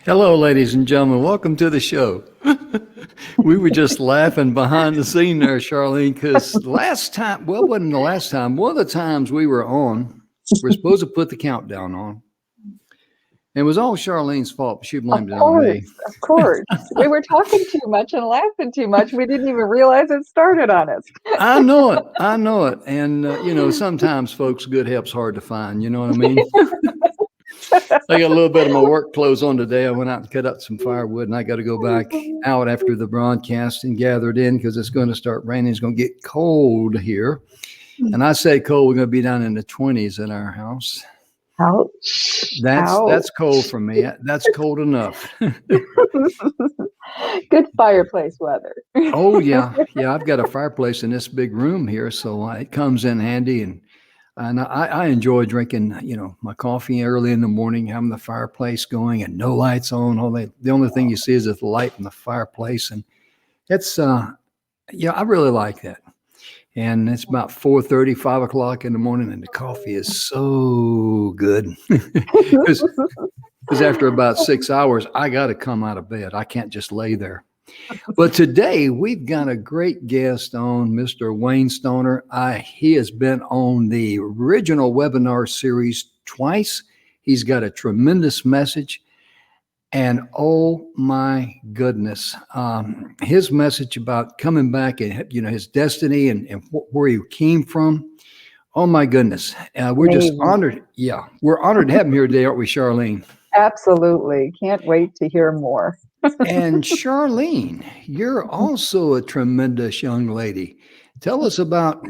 Hello, ladies and gentlemen. Welcome to the show. We were just laughing behind the scene there, Charlene, because last time, well, it wasn't the last time. One of the times we were on, we're supposed to put the countdown on. It was all Charlene's fault, but she blamed it on me. Of course. We were talking too much and laughing too much. We didn't even realize it started on us. I know it. I know it. And, sometimes, folks, good help's hard to find. You know what I mean? I got a little bit of my work clothes on today. I went out and cut up some firewood, and I got to go back out after the broadcast and gather it in because it's going to start raining. It's going to get cold here. And I say cold, we're going to be down in the 20s in our house. Ouch. That's cold for me. That's cold enough. Good fireplace weather. Oh, yeah. Yeah, I've got a fireplace in this big room here, so it comes in handy. And I enjoy drinking, my coffee early in the morning, having the fireplace going and no lights on. The only thing you see is the light in the fireplace. And it's, I really like that. And it's about 4:30, 5 o'clock in the morning, and the coffee is so good. Because after about 6 hours, I got to come out of bed. I can't just lay there. But today we've got a great guest on, Mr. Wayne Stoner. He has been on the original webinar series twice. He's got a tremendous message. And oh my goodness, his message about coming back and, his destiny and where he came from. Oh my goodness. We're just honored. Yeah, we're honored to have him here today, aren't we, Charlene? Absolutely. Can't wait to hear more. And Charlene, you're also a tremendous young lady. Tell us about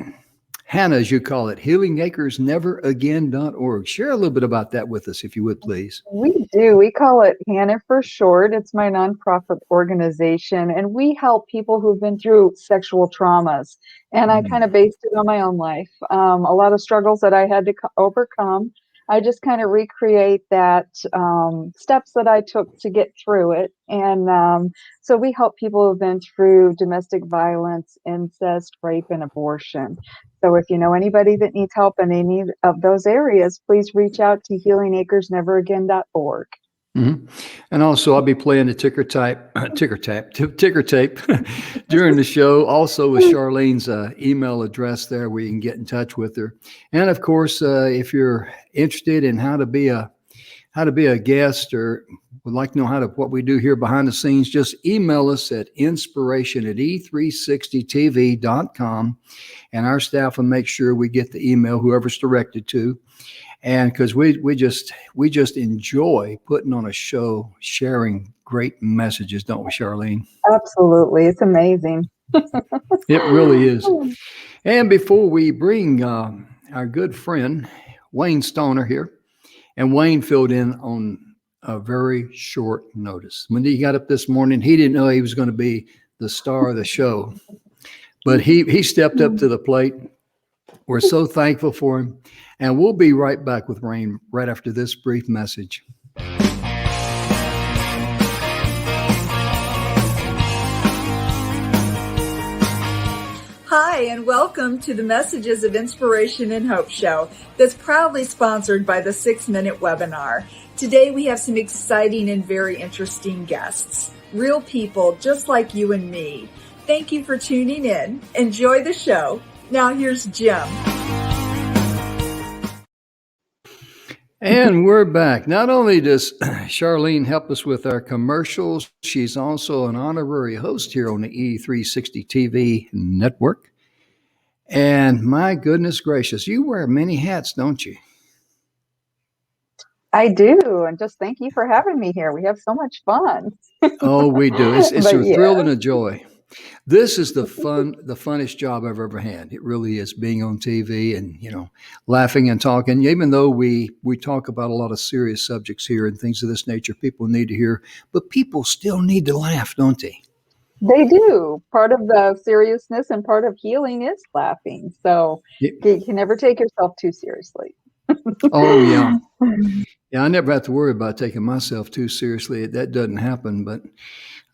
Hannah, as you call it, healingacresneveragain.org. Share a little bit about that with us, if you would, please. We do. We call it Hannah for short. It's my nonprofit organization, and we help people who've been through sexual traumas. And I kind of based it on my own life. A lot of struggles that I had to overcome. I just kind of recreate that steps that I took to get through it. And so we help people who've been through domestic violence, incest, rape, and abortion. So if you know anybody that needs help in any of those areas, please reach out to healingacresneveragain.org. Mm-hmm. And also, I'll be playing the ticker tape during the show. Also, with Charlene's email address there, where you can get in touch with her. And of course, if you're interested in how to be a guest or would like to know what we do here behind the scenes, just email us at inspiration@e360tv.com, and our staff will make sure we get the email, whoever's directed to. And because we just enjoy putting on a show, sharing great messages, don't we, Charlene? Absolutely. It's amazing. It really is. And before we bring our good friend, Wayne Stoner here, and Wayne filled in on a very short notice. When he got up this morning, he didn't know he was going to be the star of the show, but he stepped up to the plate. We're so thankful for him. And we'll be right back with Wayne right after this brief message. Hi, and welcome to the Messages of Inspiration and Hope show that's proudly sponsored by the 6-Minute Webinar. Today we have some exciting and very interesting guests, real people just like you and me. Thank you for tuning in. Enjoy the show. Now here's Jim. And we're back. Not only does Charlene help us with our commercials, she's also an honorary host here on the E360 TV network. And my goodness gracious, you wear many hats, don't you? I do. And just thank you for having me here. We have so much fun. Oh, we do. It's a thrill and a joy. This is the funnest job I've ever had. It really is, being on TV and, laughing and talking. Even though we talk about a lot of serious subjects here and things of this nature people need to hear, but people still need to laugh, don't they? They do. Part of the seriousness and part of healing is laughing. So you can never take yourself too seriously. Oh, yeah. Yeah, I never have to worry about taking myself too seriously. That doesn't happen, but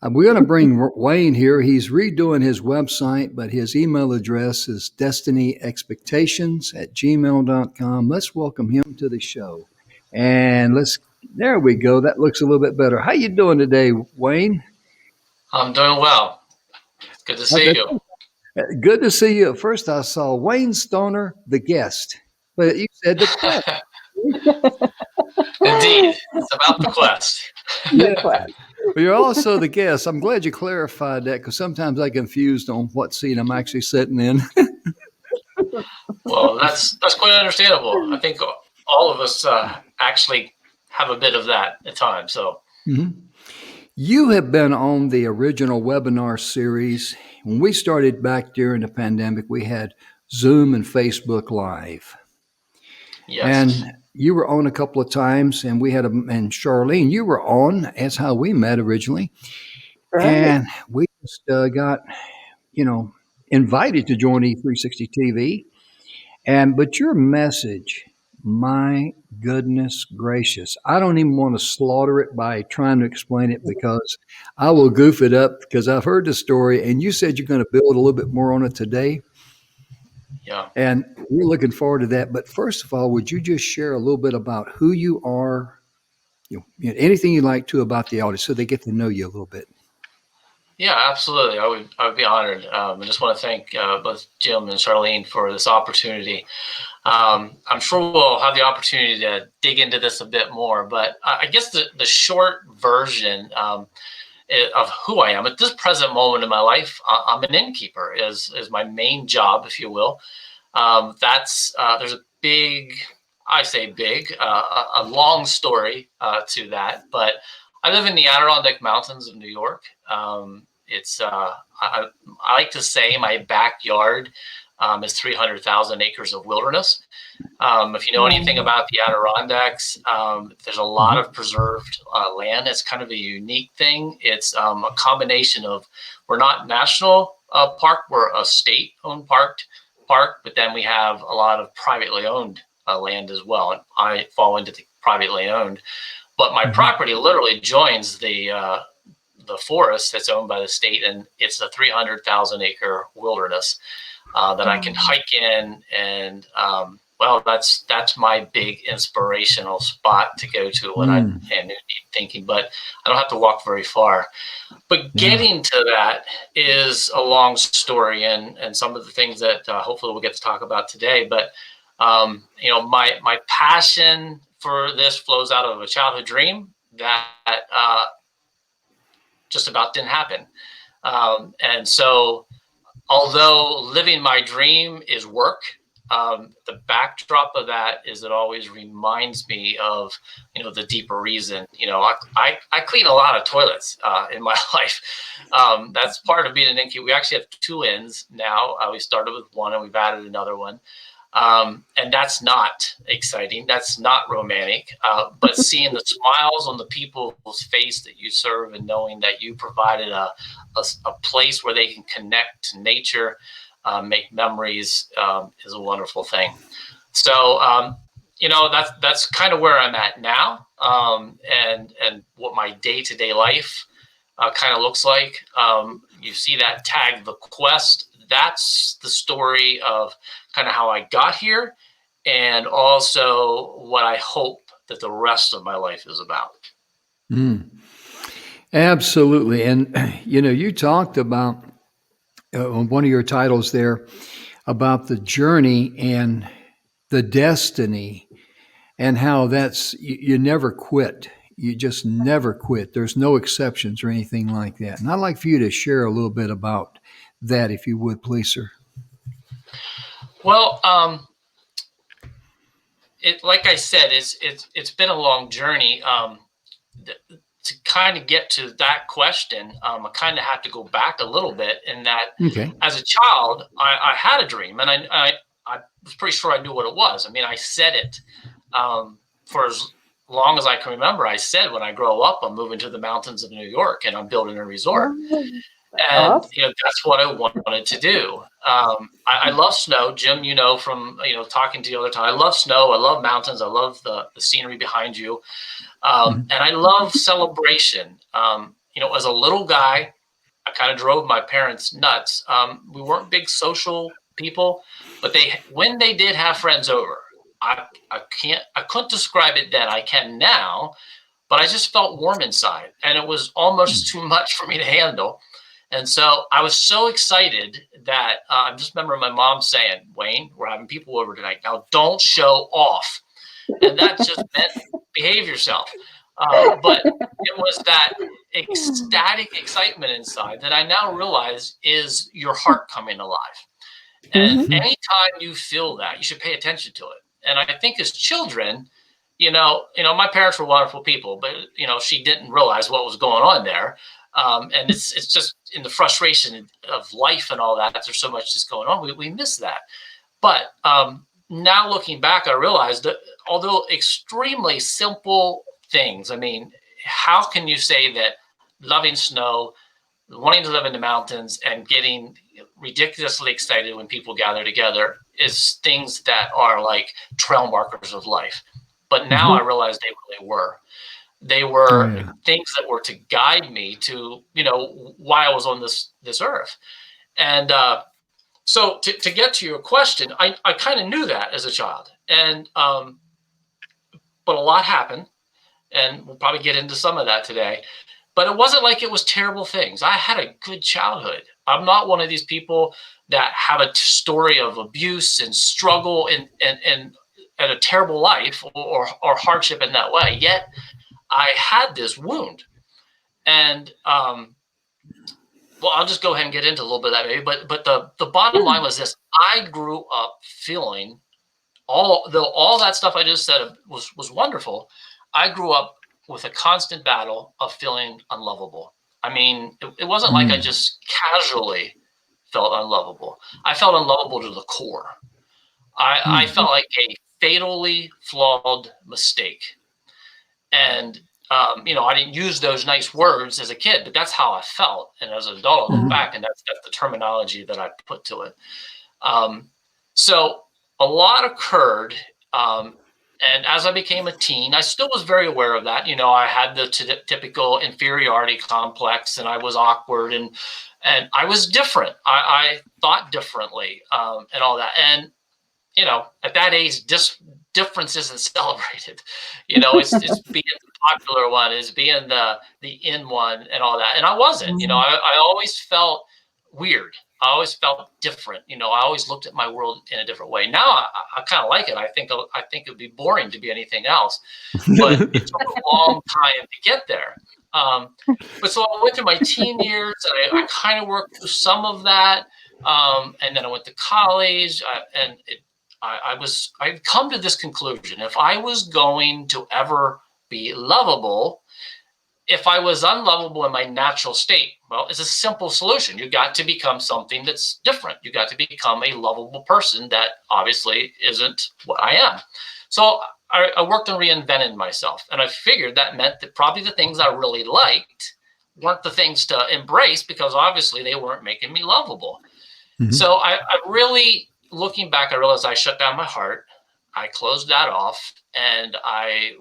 we're going to bring Wayne here. He's redoing his website, but his email address is destinyexpectations@gmail.com. Let's welcome him to the show. And let's There we go. That looks a little bit better. How you doing today, Wayne? I'm doing well. It's good to see you. Good to see you. At first, I saw Wayne Stoner, the guest, but you said the quest. Indeed, it's about the quest. The Yeah, quest. but you're also the guest. I'm glad you clarified that because sometimes I confused on what seat I'm actually sitting in. Well, that's quite understandable. I think all of us actually have a bit of that at times. So, Mhm. You have been on the original webinar series. When we started back during the pandemic, we had Zoom and Facebook Live. yes, And you were on a couple of times, and and Charlene, you were on. That's how we met originally. Right. And we just got, you know, invited to join E360 TV. But your message, my goodness gracious, I don't even want to slaughter it by trying to explain it because I will goof it up because I've heard the story and you said you're going to build a little bit more on it today. yeah. And we're looking forward to that. But first of all, would you just share a little bit about who you are, anything you like to about the audience so they get to know you a little bit? Yeah, absolutely. I would be honored. I just want to thank both Jim and Charlene for this opportunity. I'm sure we'll have the opportunity to dig into this a bit more, but I guess the short version of who I am at this present moment in my life, I'm an innkeeper is my main job, if you will. That's there's a big, I say big, a long story to that, but I live in the Adirondack Mountains of New York. It's I like to say my backyard is 300,000 acres of wilderness. If you know anything Wow. about the Adirondacks, there's a lot Mhm. of preserved land. It's kind of a unique thing. It's a combination of we're not national park, we're a state-owned park, but then we have a lot of privately owned land as well. And I fall into the privately owned, but my Mhm. property literally joins the forest that's owned by the state, and it's a 300,000 acre wilderness that I can Wow. hike in, and well, that's my big inspirational spot to go to when I Mm, am thinking. But I don't have to walk very far. But yeah. getting to that is a long story, and some of the things that hopefully we'll get to talk about today. But my passion for this flows out of a childhood dream that just about didn't happen. And so although living my dream is work, the backdrop of that is it always reminds me of the deeper reason. I clean a lot of toilets in my life. That's part of being an innkeeper. We actually have two inns now. We started with one and we've added another one. And that's not exciting. That's not romantic. But seeing the smiles on the people's face that you serve and knowing that you provided a place where they can connect to nature, make memories, is a wonderful thing. So, that's kind of where I'm at now, and what my day to day life kind of looks like. You see that tag, the quest. That's the story of kind of how I got here, and also what I hope that the rest of my life is about. Mm, absolutely. And, you talked about on one of your titles there about the journey and the destiny and how you never quit. You just never quit. There's no exceptions or anything like that. And I'd like for you to share a little bit about that, if you would, please, sir. Well, it like I said, it's been a long journey. To kind of get to that question, I kind of have to go back a little bit in that Okay. as a child, I had a dream, and I was pretty sure I knew what it was. I mean, I said it for as long as I can remember. I said, when I grow up, I'm moving to the mountains of New York and I'm building a resort. Oh, And awesome. that's what I wanted to do. I love snow, Jim. From talking to you all the time. I love snow. I love mountains. I love the scenery behind you, Mhm. and I love celebration. As a little guy, I kind of drove my parents nuts. We weren't big social people, but when they did have friends over, I couldn't describe it then. I can now, but I just felt warm inside, and it was almost too much for me to handle. And so I was so excited that I just remember my mom saying, "Wayne, we're having people over tonight. Now don't show off." And that just meant behave yourself. But it was that ecstatic excitement inside that I now realize is your heart coming alive. And Mhm. anytime you feel that, you should pay attention to it. And I think as children, my parents were wonderful people, but she didn't realize what was going on there. And it's just in the frustration of life and all that. There's so much that's going on. We miss that. But now looking back, I realized that although extremely simple things, I mean, how can you say that loving snow, wanting to live in the mountains, and getting ridiculously excited when people gather together is things that are like trail markers of life? But now I realize they really were. They Oh, were yeah. things that were to guide me to, why I was on this earth. And so to get to your question, I kind of knew that as a child, and but a lot happened, and we'll probably get into some of that today. But it wasn't like it was terrible things. I had a good childhood. I'm not one of these people that have a story of abuse and struggle and a terrible life or hardship in that way. Yet I had this wound, and well, I'll just go ahead and get into a little bit of that maybe. But the bottom line was this: I grew up feeling all that stuff I just said was wonderful. I grew up with a constant battle of feeling unlovable. I mean, it wasn't like I Mm. just casually felt unlovable. I felt unlovable to the core. I Mm. felt like a fatally flawed mistake. And I didn't use those nice words as a kid, but that's how I felt. And as an adult, I look Mhm. back, and that's the terminology that I put to it. Um, so a lot occurred. And as I became a teen, I still was very aware of that. I had the typical inferiority complex, and I was awkward, and I was different. I thought differently, and all that. And at that age, difference isn't celebrated. It's being the popular one, is being the in one, and all that. And I wasn't. Mhm. I always felt weird. I always felt different. I always looked at my world in a different way. Now I kind of like it. I think it would be boring to be anything else. But it took a long time to get there. But so I went through my teen years, and I kind of worked through some of that. And then I went to college, and I'd come to this conclusion: if I was going to ever be lovable, if I was unlovable in my natural state, well, it's a simple solution. You got to become something that's different. You got to become a lovable person that obviously isn't what I am. So I worked on reinventing myself, and I figured that meant that probably the things I really liked weren't the things to embrace, because obviously they weren't making me lovable. Mhm. So I really, looking back, I realized I shut down my heart. I closed that off, and I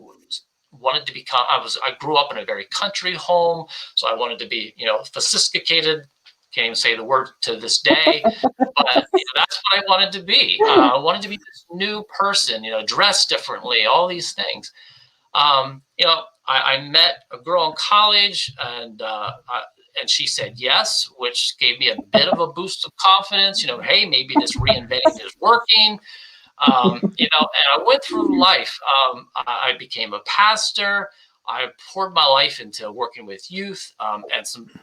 wanted to become. I grew up in a very country home, so I wanted to be, sophisticated. Can't even say the word to this day, but that's what I wanted to be. I wanted to be this new person, dress differently, all these things. I met a girl in college, and she said yes, which gave me a bit of a boost of confidence. Hey, maybe this reinventing is working. And I went through life. I became a pastor. I poured my life into working with youth, and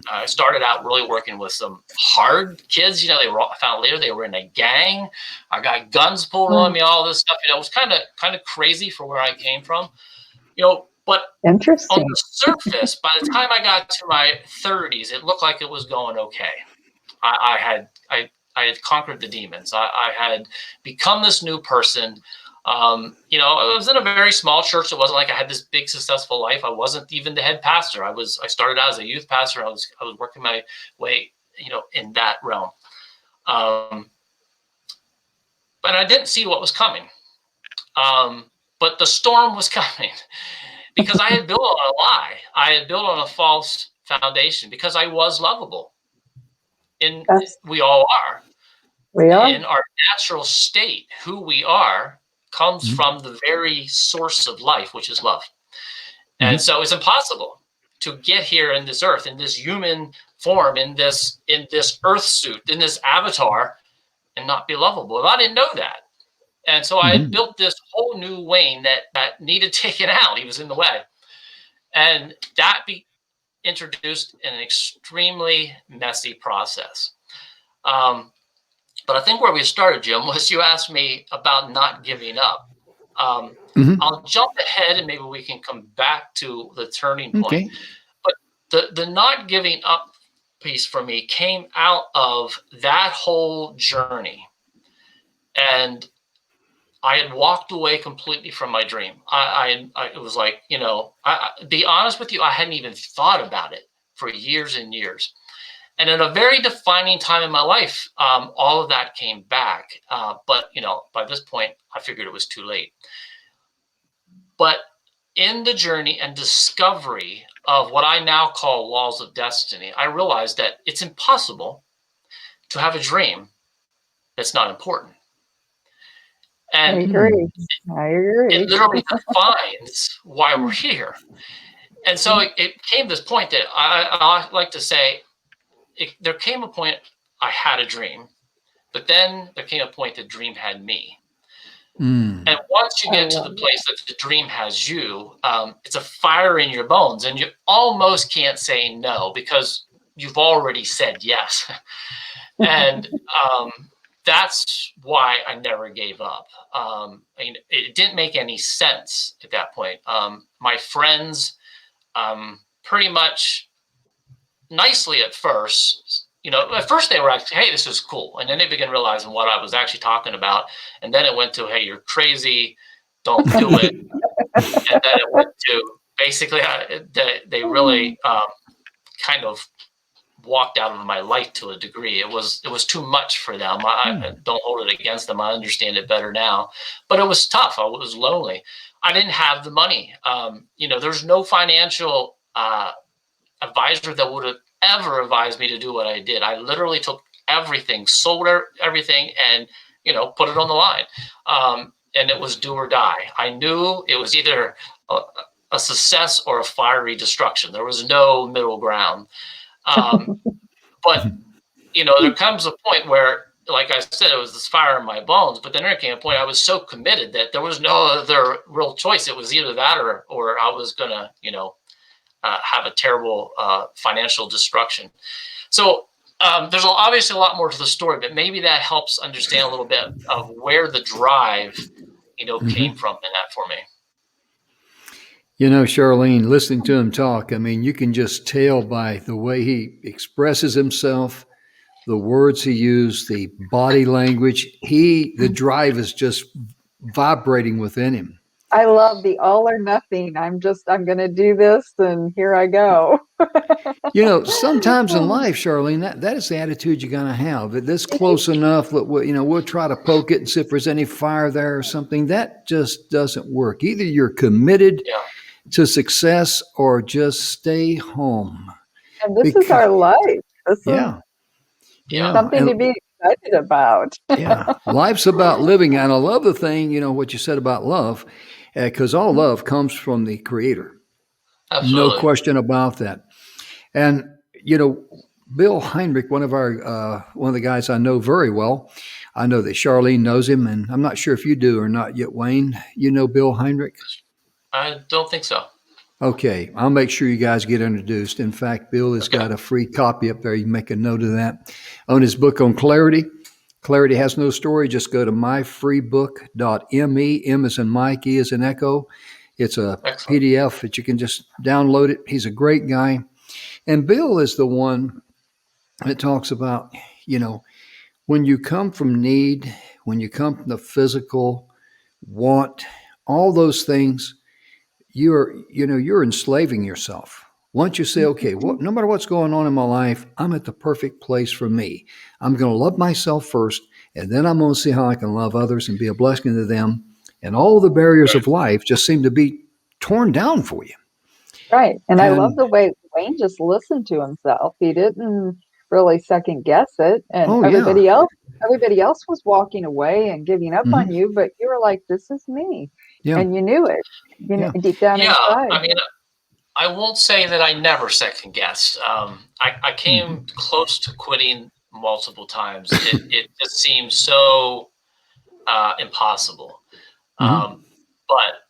I started out really working with some hard kids. I found later they were in a gang. I got guns pulled on me, all this stuff. It was kind of crazy for where I came from. But on Interesting. the surface, by the time I got to my 30s, it looked like it was going okay. I had conquered the demons. I had become this new person. I was in a very small church. It wasn't like I had this big successful life. I wasn't even the head pastor. I started out as a youth pastor. I was working my way, in that realm. But I didn't see what was coming. But the storm was coming, because I had built on a lie. I had built on a false foundation, because I was lovable. That's We all are. we are. In our natural state, who we are comes Mhm. from the very source of life, which is love. And Mhm. so it's impossible to get here in this earth, in this human form, in this earth suit, in this avatar, and not be lovable. But I didn't know that. And so I had Mhm. built this whole new Wayne that needed taken out. He was in the way. And that introduced an extremely messy process. Um, but I think where we started, Jim, was you asked me about not giving up. Um, Mhm. I'll jump ahead and maybe we can come back to the turning point. Okay. But the not giving up piece for me came out of that whole journey. And I had walked away completely from my dream. It was like, be honest with you, I hadn't even thought about it for years and years. And at a very defining time in my life, all of that came back. But, by this point, I figured it was too late. But in the journey and discovery of what I now call laws of destiny, I realized that it's impossible to have a dream that's not important. I And agree. I it agree. literally defines why we're here. And so it came to this point that I like to say, there came a point I had a dream, but then there came a point the dream had me. Mm. And once you I get to love the place that the dream has you, it's a fire in your bones, and you almost can't say no because you've already said yes. And that's why I never gave up. It didn't make any sense at that point. My friends, pretty much nicely at first, at first they were like, hey, this is cool. And then they began realizing what I was actually talking about. And then it went to, hey, you're crazy. Don't do it. And then it went to basically, they really kind of walked out of my life to a degree. It was too much for them. I don't hold it against them. I understand it better now, but it was tough. I was lonely. I didn't have the money. There's no financial advisor that would have ever advised me to do what I did. I literally took everything, sold everything, and put it on the line. And it was do or die. I knew it was either a success or a fiery destruction. There was no middle ground. But there comes a point where, like I said, it was this fire in my bones. But then there came a point I was so committed that there was no other real choice. It was either that or I was gonna, have a terrible financial destruction. So there's obviously a lot more to the story, but maybe that helps understand a little bit of where the drive, came from in that for me. Charlene, listening to him talk, I mean, you can just tell by the way he expresses himself, the words he used, the body language. The drive is just vibrating within him. I love the all or nothing. I'm going to do this and here I go. Sometimes in life, Charlene, that is the attitude you're going to have. That this close enough, we'll try to poke it and see if there's any fire there or something. That just doesn't work. Either you're committed to success or just stay home. And this is our life. This is something to be excited about. Life's about living. And I love the thing, what you said about love, because all love comes from the Creator. Absolutely. No question about that. And, Bill Heinrich, one of the guys I know very well, I know that Charlene knows him, and I'm not sure if you do or not yet, Wayne. You know Bill Heinrich? I don't think so. Okay, I'll make sure you guys get introduced. In fact, Bill has got a free copy up there. You can make a note of that. On his book on clarity. Clarity has no story. Just go to myfreebook.me. M as in Mike, E as in Echo. It's a PDF that you can just download it. He's a great guy. And Bill is the one that talks about, when you come from need, when you come from the physical want, all those things, you're enslaving yourself. Once you say, okay, no matter what's going on in my life, I'm at the perfect place for me. I'm going to love myself first, and then I'm going to see how I can love others and be a blessing to them. And all the barriers of life just seem to be torn down for you. Right. And I love the way Wayne just listened to himself. He didn't really second guess it. And everybody else Everybody else was walking away and giving up on Hmm. you, but you were like, this is me. Yeah. And you knew it, Yeah. deep down Yeah, inside. I mean, I won't say that I never second guessed. I Hmm. came close to quitting multiple times. It just seemed so impossible. Hmm. Um, but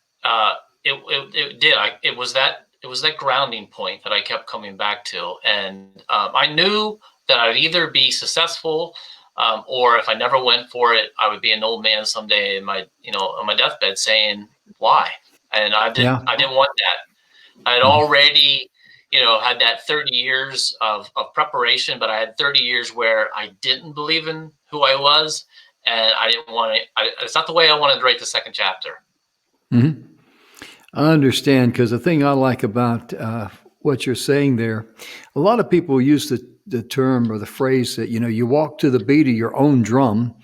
it did. It was that grounding point that I kept coming back to, and I knew that I'd either be successful, or if I never went for it, I would be an old man someday in my on my deathbed saying why. And Yeah. I didn't want that. I had Mhm. already had that 30 years of preparation, but I had 30 years where I didn't believe in who I was, and I didn't want to. It's not the way I wanted to write the second chapter. Mhm. I understand because the thing I like about what you're saying there, a lot of people use the term or the phrase that, you walk to the beat of your own drum.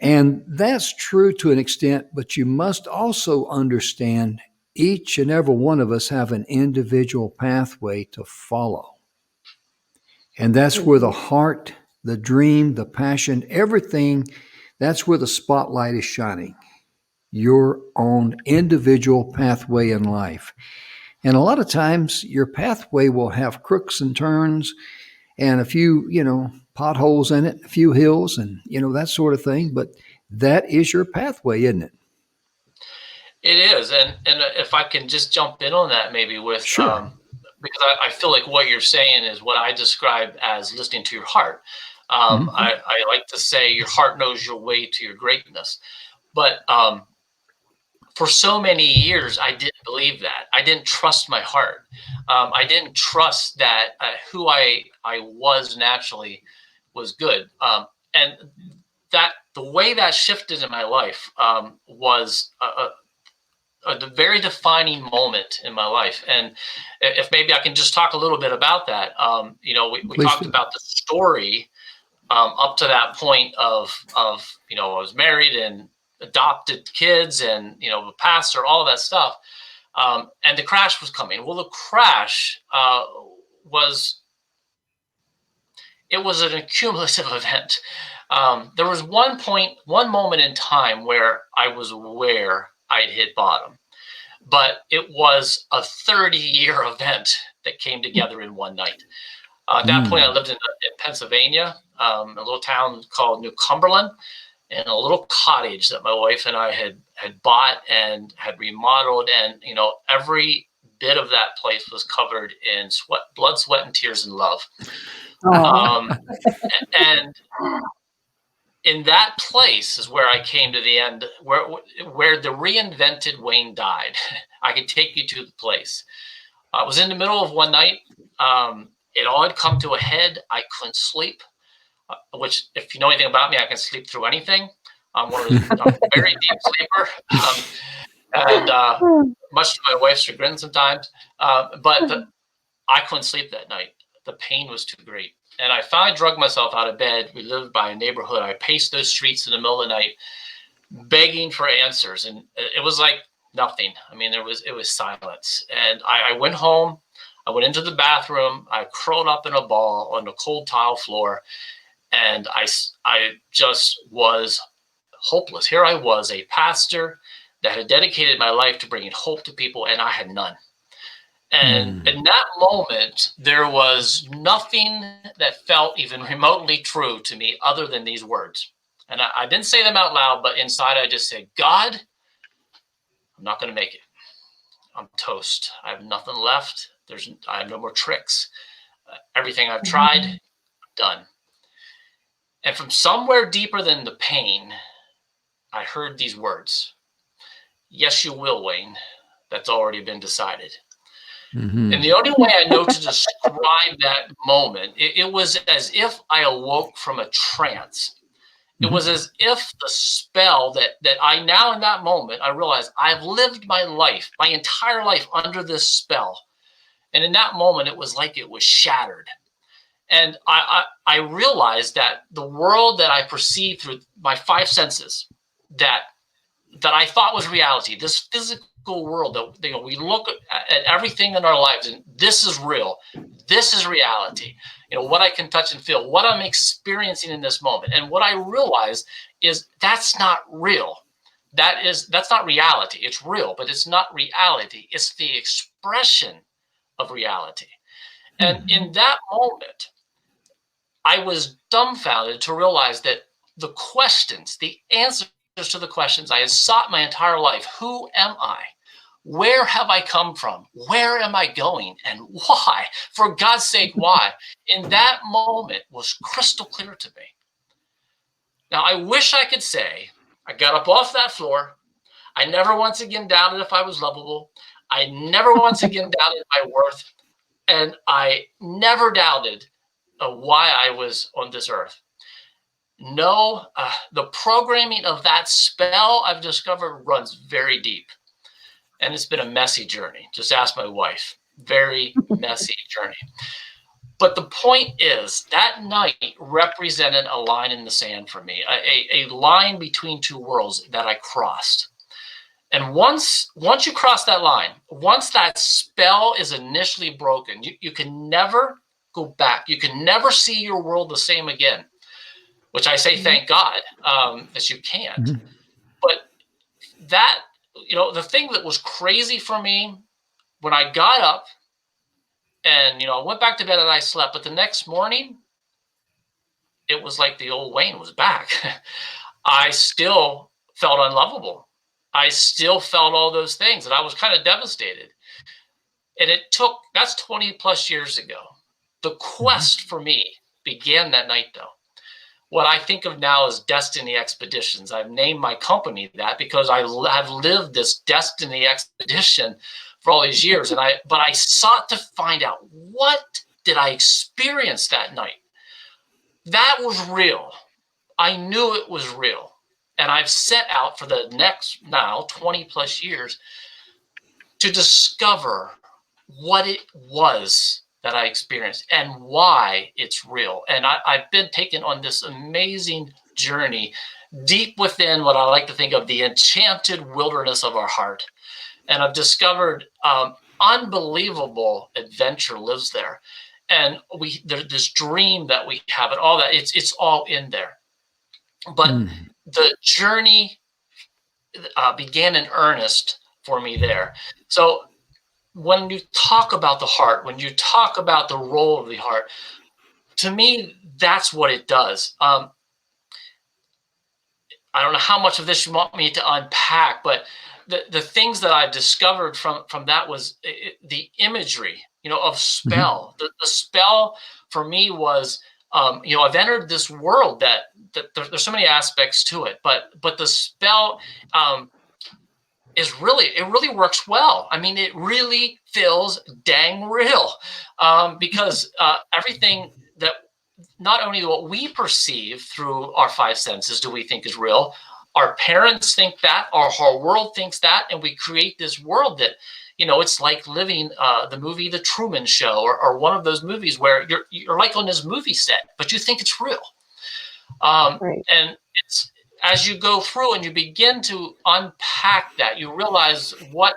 And that's true to an extent, but you must also understand each and every one of us have an individual pathway to follow. And that's where the Mhm. heart, the dream, the passion, everything, that's where the spotlight is shining. Your own individual pathway in life. And a lot of times your pathway will have crooks and turns and a few, potholes in it, a few hills and, that sort of thing. But that is your pathway, isn't it? It is, and if I can just jump in on that, maybe with Sure. because I feel like what you're saying is what I describe as listening to your heart. Hmm. I like to say your heart knows your way to your greatness, but for so many years, I didn't believe that. I didn't trust my heart. I didn't trust that who I was naturally was good. And that the way that shifted in my life was a very defining moment in my life. And if maybe I can just talk a little bit about that. We Please talked do. about the story up to that point of I was married and adopted kids and a pastor, all of that stuff. And the crash was coming. Well, the crash was it was an accumulative event. There was one moment in time where I was aware I'd hit bottom, but it was a 30-year event that came together in one night. At that point, I Mm. lived in Pennsylvania, a little town called New Cumberland, and a little cottage that my wife and I had bought and had remodeled, and every bit of that place was covered in blood, sweat, and tears and love. Oh. Um, and in that place is where I came to the end, where the reinvented Wayne died. I could take you to the place. I was in the middle of one night. It all had come to a head. I couldn't sleep, which, if you know anything about me, I can sleep through anything. I'm a very deep sleeper, and much to my wife's chagrin sometimes. But I couldn't sleep that night. The pain was too great. And I finally drugged myself out of bed. We lived by a neighborhood. I paced those streets in the middle of the night, begging for answers. And it was like nothing. I mean, it was silence. And I went home. I went into the bathroom. I curled up in a ball on the cold tile floor. And I just was hopeless. Here I was, a pastor that had dedicated my life to bringing hope to people, and I had none. And Mm. in that moment, there was nothing that felt even remotely true to me other than these words. And I didn't say them out loud, but inside I just said, God, I'm not going to make it. I'm toast. I have nothing left. I have no more tricks. Everything I've tried, Mhm. done. And from somewhere deeper than the pain, I heard these words. Yes, you will, Wayne. That's already been decided. And the Hmm. only way I know to describe that moment, it was as if I awoke from a trance. It was Hmm. as if the spell that I now in that moment, I realized I've lived my life, my entire life under this spell. And in that moment, it was like it was shattered. And I realized that the world that I perceived through my five senses, that that I thought was reality, this physical world that we look at everything in our lives, and this is real, this is reality. what I can touch and feel, what I'm experiencing in this moment. And what I realize is that's not real. That's not reality. It's real, but it's not reality. It's the expression of reality. And in that moment, I was dumbfounded to realize that the answers to the questions I had sought my entire life, who am I? Where have I come from? Where am I going? And why? For God's sake, why? In that moment was crystal clear to me. Now, I wish I could say I got up off that floor. I never once again doubted if I was lovable. I never once again doubted my worth. And I never doubted why I was on this earth. No, the programming of that spell I've discovered runs very deep. And it's been a messy journey. Just ask my wife. Very messy journey. But the point is, that night represented a line in the sand for me, a line between two worlds that I crossed. And once you cross that line, once that spell is initially broken, you can never go back. You can never see your world the same again, which I say, thank God that you can't. But that, the thing that was crazy for me, when I got up and, I went back to bed and I slept, but the next morning, it was like the old Wayne was back. I still felt unlovable. I still felt all those things, and I was kind of devastated. And that's 20 plus years ago. The quest for me began that night, though. What I think of now as Destiny Expeditions. I've named my company that because I have lived this Destiny Expedition for all these years. But I sought to find out, what did I experience that night? That was real. I knew it was real. And I've set out for the next now 20 plus years to discover what it was that I experienced and why it's real. And I've been taken on this amazing journey deep within what I like to think of the enchanted wilderness of our heart. And I've discovered unbelievable adventure lives there. And there's this dream that we have and all that, it's all in there. But the journey began in earnest for me there. So when you talk about the heart, when you talk about the role of the heart, to me, that's what it does. I don't know how much of this you want me to unpack, but the things that I've discovered from that was the imagery, of spell. The spell for me was, I've entered this world that there's so many aspects to it, but the spell it really works well. I mean, it really feels dang real, because everything that not only what we perceive through our five senses do we think is real, our parents think that, our whole world thinks that, and we create this world that, it's like living the movie The Truman Show or one of those movies where you're like on this movie set, but you think it's real. Right. And it's, as you go through and you begin to unpack that, you realize what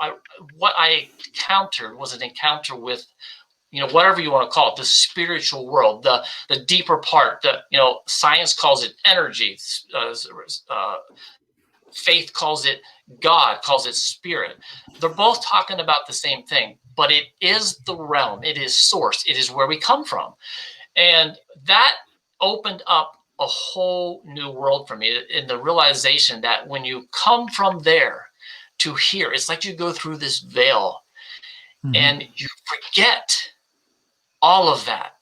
I encountered was an encounter with, whatever you want to call it, the spiritual world, the deeper part. Science calls it energy. Faith calls it God, calls it spirit. They're both talking about the same thing, but it is the realm. It is source. It is where we come from. And that opened up a whole new world for me in the realization that when you come from there to here, it's like you go through this veil and you forget all of that.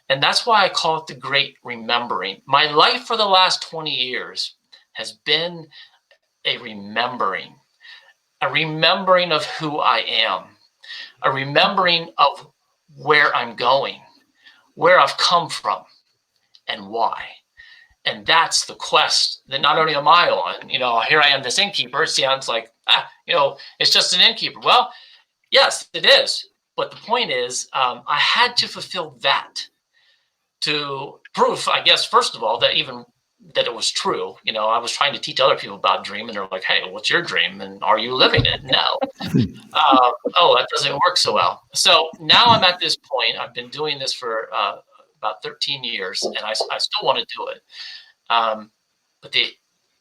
And that's why I call it the great remembering. My life for the last 20 years has been a remembering of who I am, a remembering of where I'm going, where I've come from, and why. And that's the quest that not only am I on, here I am, this innkeeper. It sounds like, it's just an innkeeper. Well, yes, it is. But the point is, I had to fulfill that to prove, I guess, first of all, that even that it was true. I was trying to teach other people about dream, and they're like, "Hey, what's your dream? And are you living it?" No. Oh, that doesn't work so well. So now I'm at this point. I've been doing this for about 13 years, and I still want to do it. But the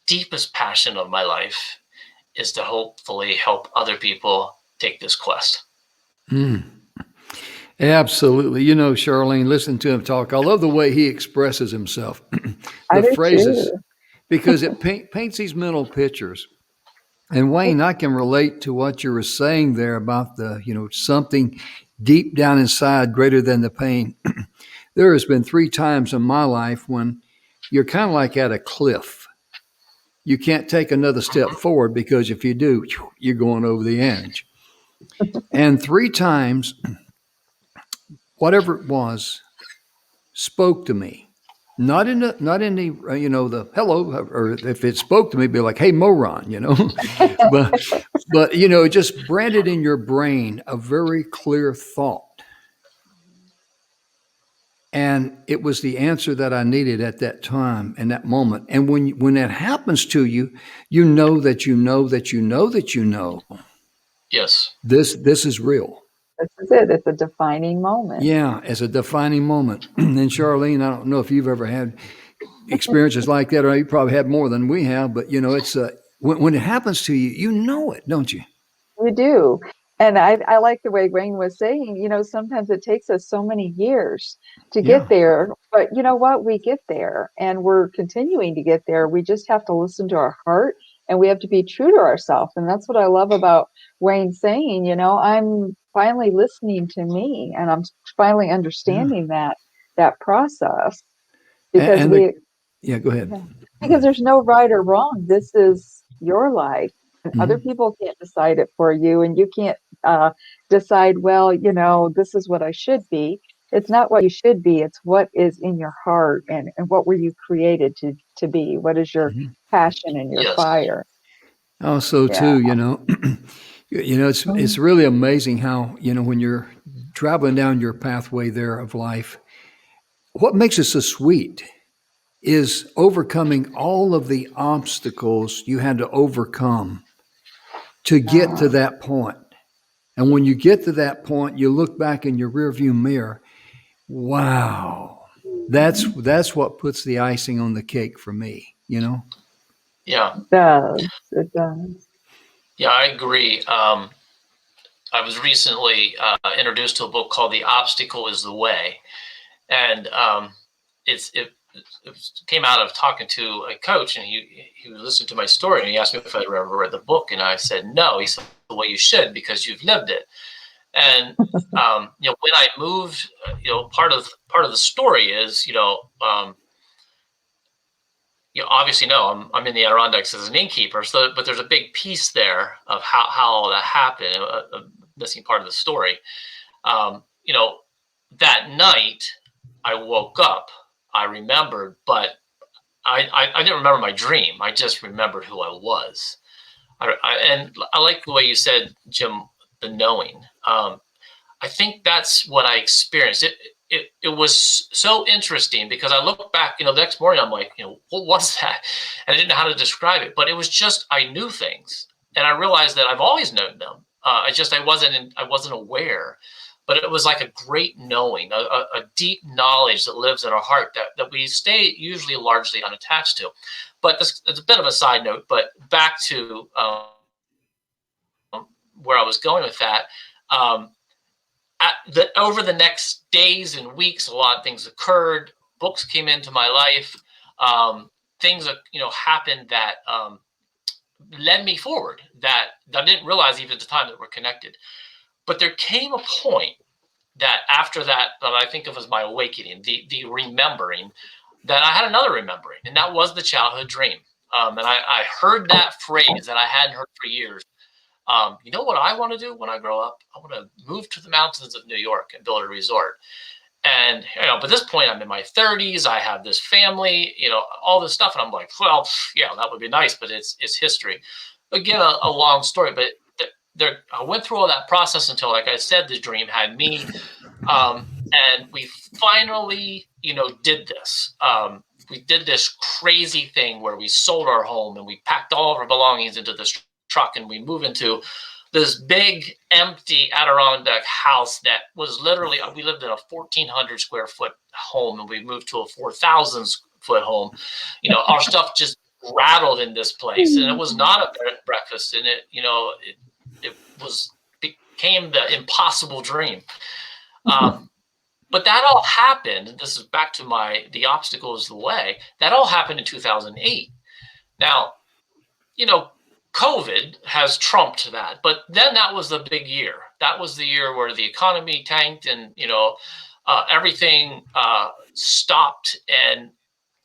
deepest passion of my life is to hopefully help other people take this quest. Absolutely. Charlene, listen to him talk. I love the way he expresses himself, I the do phrases, too. because it paints these mental pictures. And Wayne, I can relate to what you were saying there about something deep down inside greater than the pain. There has been 3 times in my life when you're kind of like at a cliff. You can't take another step forward because if you do, you're going over the edge. And 3 times, whatever it was, spoke to me. Not in the the hello, or if it spoke to me, be like, "Hey, moron," but it just branded in your brain a very clear thought, and it was the answer that I needed at that time and that moment. And when that happens to you, you know that you know that you know that you know. Yes. This is real. This is it. It's a defining moment. Yeah, as a defining moment. And Charlene, I don't know if you've ever had experiences like that, or you probably had more than we have, but it's when it happens to you, you know it, don't you? You do. And I like the way Wayne was saying, sometimes it takes us so many years to Yeah. get there, but you know what? We get there and we're continuing to get there. We just have to listen to our heart and we have to be true to ourselves. And that's what I love about Wayne saying, I'm finally listening to me and I'm finally understanding that process because And yeah, go ahead. because there's no right or wrong. This is your life. And other people can't decide it for you, and you can't decide, well, this is what I should be. It's not what you should be. It's what is in your heart and what were you created to be? What is your passion and your Yes. fire? Also, Yeah. too, it's really amazing how, when you're traveling down your pathway there of life, what makes it so sweet is overcoming all of the obstacles you had to overcome to get to that point. And when you get to that point, you look back in your rearview mirror. Wow, that's what puts the icing on the cake for me. Yeah. It does. It does. Yeah, I agree. I was recently introduced to a book called "The Obstacle Is the Way," and it came out of talking to a coach, and he listened to my story, and he asked me if I'd ever read the book, and I said no. He said, "Well, you should because you've lived it." And when I moved, part of the story is obviously I'm in the Adirondacks as an innkeeper, but there's a big piece there of how all that happened, a missing part of the story. That night I woke up, I remembered, but I didn't remember my dream. I just remembered who I was. And I like the way you said, Jim, the knowing. I think that's what I experienced. It was so interesting because I look back, the next morning, I'm like, what was that? And I didn't know how to describe it, but it was just, I knew things and I realized that I've always known them. I wasn't aware, but it was like a great knowing, a deep knowledge that lives in our heart that we stay usually largely unattached to. But it's a bit of a side note, but back to where I was going with that. Over the next days and weeks, a lot of things occurred. Books came into my life. Things happened that led me forward that I didn't realize even at the time that we're connected. But there came a point that after that I think of as my awakening, the remembering, that I had another remembering, and that was the childhood dream. And I heard that phrase that I hadn't heard for years. You know what I want to do when I grow up? I want to move to the mountains of New York and build a resort. And, by this point, I'm in my 30s. I have this family, all this stuff. And I'm like, well, yeah, that would be nice, but it's history. Again, a long story, but I went through all that process until, like I said, the dream had me. And we finally, did this. we did this crazy thing where we sold our home and we packed all of our belongings into this truck and we moved into this big empty Adirondack house that was literally, we lived in a 1,400 square foot home and we moved to a 4,000 foot home. You know, our stuff just rattled in this place, and it was not a bed and breakfast, and it, you know, it was became the impossible dream. But that all happened, and this is back to the obstacle is the way, that all happened in 2008. Now, you know, COVID has trumped that, but then that was the big year. That was the year where the economy tanked and, you know, everything stopped. And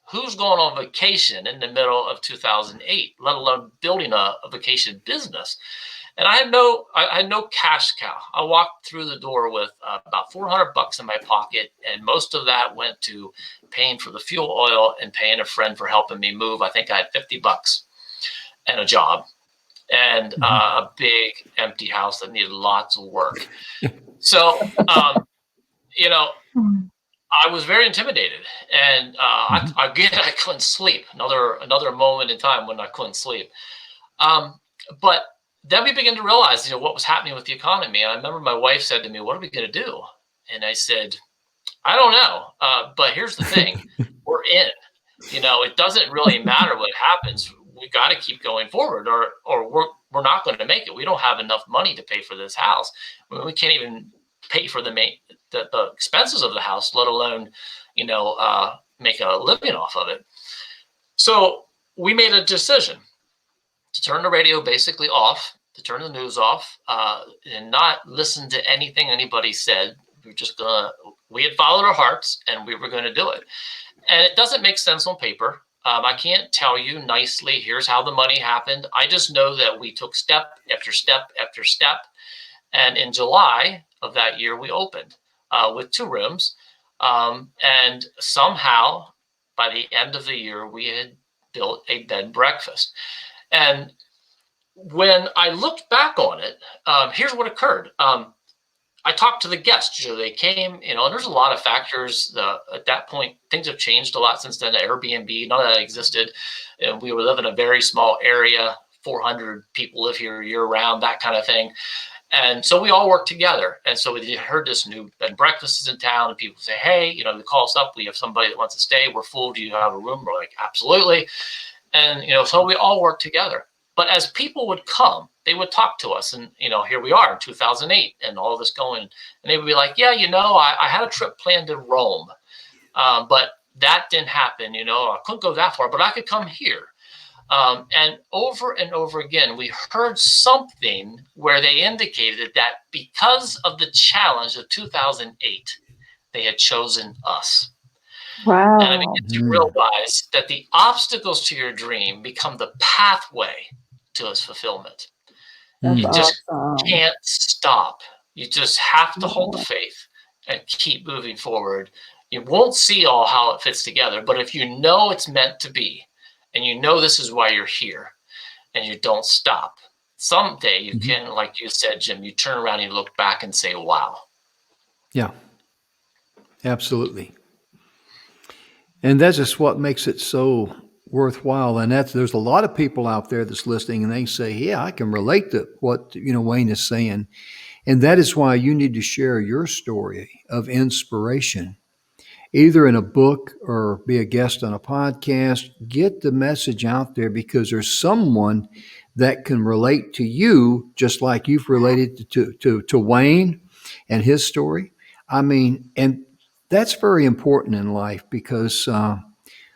who's going on vacation in the middle of 2008, let alone building a vacation business? And I had no cash cow. I walked through the door with about $400 in my pocket, and most of that went to paying for the fuel oil and paying a friend for helping me move. I think I had $50 and a job and a big empty house that needed lots of work. So, you know, I was very intimidated, and I couldn't sleep. Another moment in time when I couldn't sleep. But then we began to realize, you know, what was happening with the economy. And I remember my wife said to me, "What are we going to do?" And I said, "I don't know. But here's the thing: we're in. You know, it doesn't really matter what happens. We got to keep going forward, or we're not going to make it. We don't have enough money to pay for this house. I mean, we can't even pay for the expenses of the house, let alone, you know, make a living off of it." So we made a decision to turn the radio basically off, to turn the news off, and not listen to anything anybody said. We had followed our hearts and we were going to do it. And it doesn't make sense on paper. I can't tell you nicely, here's how the money happened. I just know that we took step after step after step. And in July of that year, we opened with 2 rooms. And somehow, by the end of the year, we had built a bed and breakfast. And when I looked back on it, here's what occurred. I talked to the guests. You know, they came, you know, and there's a lot of factors. At that point, things have changed a lot since then. Airbnb, none of that existed. And we live in a very small area. 400 people live here year round, that kind of thing. And so we all work together. And so we heard this new bed and breakfast is in town, and people say, "Hey, you know, they call us up. We have somebody that wants to stay. We're full. Do you have a room?" We're like, "Absolutely." And, you know, so we all work together. But as people would come, they would talk to us, and, you know, here we are in 2008 and all this going, and they would be like, "Yeah, you know, I had a trip planned to Rome, but that didn't happen. You know, I couldn't go that far, but I could come here." And over again, we heard something where they indicated that because of the challenge of 2008, they had chosen us. Wow. And I began to realize that the obstacles to your dream become the pathway to its fulfillment. That's You just awesome. can't stop. You just have to hold the faith and keep moving forward. You won't see all how it fits together, but if you know it's meant to be, and you know this is why you're here, and you don't stop, someday you can, like you said, Jim, you turn around and you look back and say, "Wow." Yeah, absolutely. And that's just what makes it so worthwhile. And there's a lot of people out there that's listening, and they say, "Yeah, I can relate to what, you know, Wayne is saying." And that is why you need to share your story of inspiration, either in a book or be a guest on a podcast. Get the message out there, because there's someone that can relate to you just like you've related to Wayne and his story. I mean, and that's very important in life, because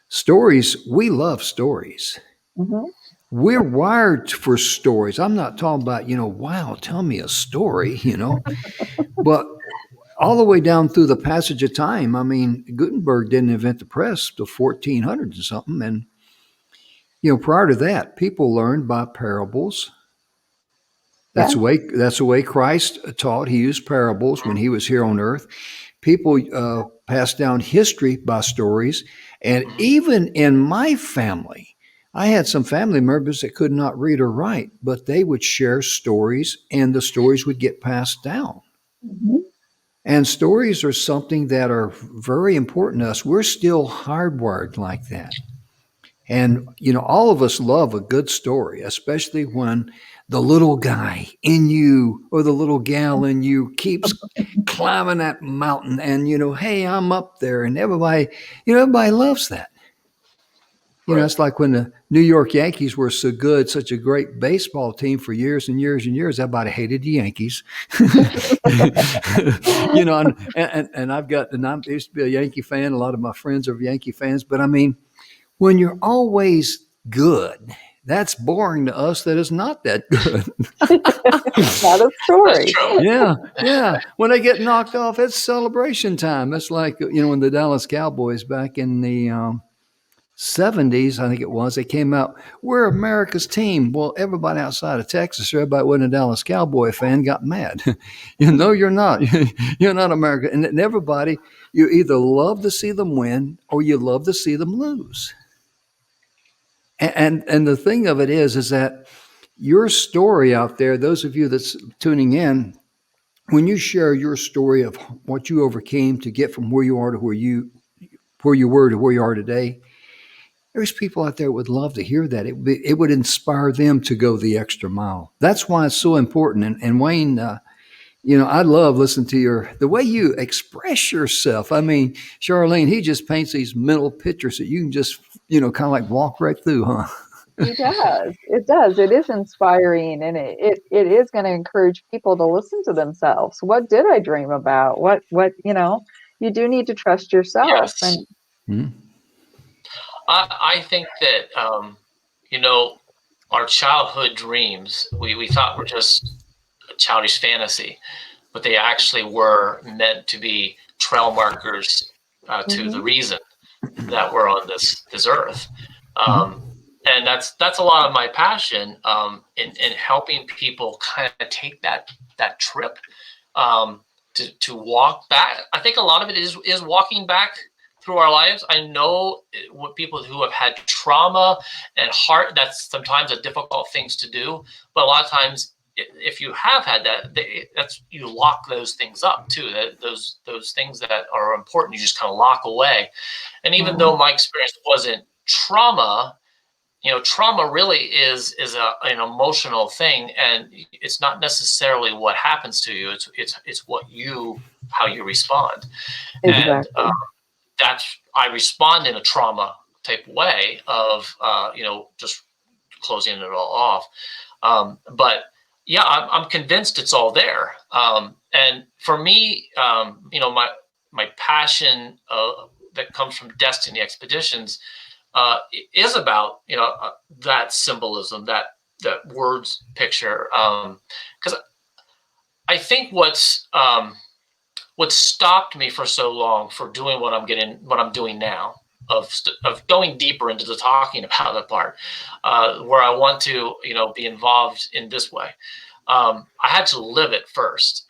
stories, we love stories. Mhm. We're wired for stories. I'm not talking about, you know, wow, tell me a story, you know, but all the way down through the passage of time. I mean, Gutenberg didn't invent the press till 1400s and something. And, you know, prior to that, people learned by parables. Yeah. That's the way Christ taught. He used parables when he was here on earth. People passed down history by stories. And even in my family, I had some family members that could not read or write, but they would share stories, and the stories would get passed down. Mhm. And stories are something that are very important to us. We're still hardwired like that. And, all of us love a good story, especially when the little guy in you or the little gal in you keeps climbing that mountain and, hey, I'm up there. And everybody loves that. Right. It's like when the New York Yankees were so good, such a great baseball team for years and years and years. Everybody hated the Yankees. And I used to be a Yankee fan. A lot of my friends are Yankee fans. But I mean, when you're always good, that's boring to us that is not that good. It's not a That's story. true. Yeah. When they get knocked off, it's celebration time. It's like, when the Dallas Cowboys back in the 70s, I think it was, they came out, we're America's team. Well, everybody outside of Texas, or everybody wasn't a Dallas Cowboy fan, got mad. You're not. You're not America. And everybody, you either love to see them win or you love to see them lose. And the thing of it is that your story out there, those of you that's tuning in, when you share your story of what you overcame to get from where you are to where you were to where you are today, there's people out there would love to hear that. It would inspire them to go the extra mile. That's why it's so important. And Wayne, I love listening to the way you express yourself. I mean, Charlene, he just paints these mental pictures that you can just, kind of like walk right through, huh? He does. It does. It is inspiring, and it is going to encourage people to listen to themselves. What did I dream about? You do need to trust yourself. Yes. And Hmm. I think that, our childhood dreams, we thought were just a childish fantasy, but they actually were meant to be trail markers to the reason that we're on this earth. And that's a lot of my passion in helping people kind of take that trip to walk back. I think a lot of it is walking back through our lives. I know what people who have had trauma and heart, that's sometimes a difficult things to do. But a lot of times, if you have had that, you lock those things up too. Those things that are important, you just kind of lock away. And even though my experience wasn't trauma, trauma really is an emotional thing, and it's not necessarily what happens to you. It's how you respond. exactly. And I respond in a trauma type way of just closing it all off. But yeah, I'm convinced it's all there. And for me, my passion that comes from Destiny Expeditions is about that symbolism, that words picture. Because I think what stopped me for so long for doing what I'm doing now, of going deeper into the talking about that part, where I want to be involved in this way. I had to live it first,